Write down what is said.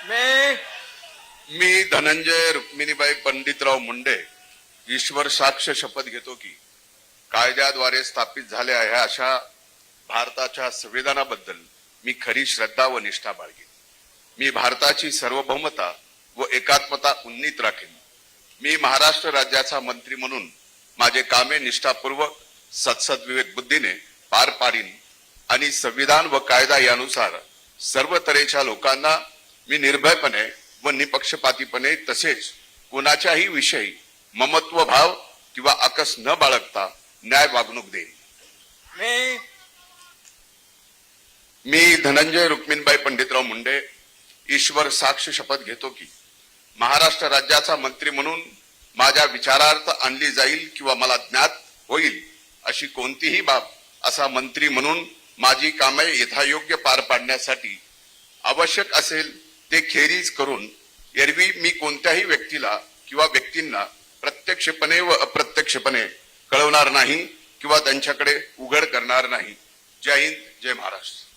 मैं मी धनंजय रुक्मिणीबाई पंडितराव मुंडे ईश्वर साक्ष शपथ घेतो की कायद्याद्वारे स्थापित झाल्या आहे अशा भारताच्या संविधानाबद्दल मी खरी श्रद्धा व निष्ठा बाळगेन. मी भारताची सार्वभौमता व एकात्मता उन्नीत राखेन. मी महाराष्ट्र राज्याचा मंत्री म्हणून माझे कामे निष्ठापूर्वक सत्सद्विवेक बुद्धीने पार पाडीन आणि संविधान व कायदा यानुसार सर्व तऱ्हेच्या लोकांना मी निर्भयपणे व निपक्षपातीपणे तसेच कोणाच्याही विषयी ममत्व भाव किंवा आकस न बाळगता न्याय वागणूक देईन. मी धनंजय रुक्मिणीबाई पंडितराव मुंडे ईश्वर साक्ष शपथ घेतो की महाराष्ट्र राज्याचा मंत्री म्हणून माझ्या विचारार्थ आणली जाईल किंवा मला ज्ञात होईल अशी कोणतीही बाब असा मंत्री म्हणून माझी कामे यथायोग्य पार पाडण्यासाठी आवश्यक असेल ते खेरीज करून एरवी मी कोणत्याही व्यक्तीला किंवा व्यक्तींना प्रत्यक्षपणे व अप्रत्यक्षपणे कळवणार नाही किंवा त्यांच्याकडे उघड करणार नाही. जय हिंद, जय महाराष्ट्र.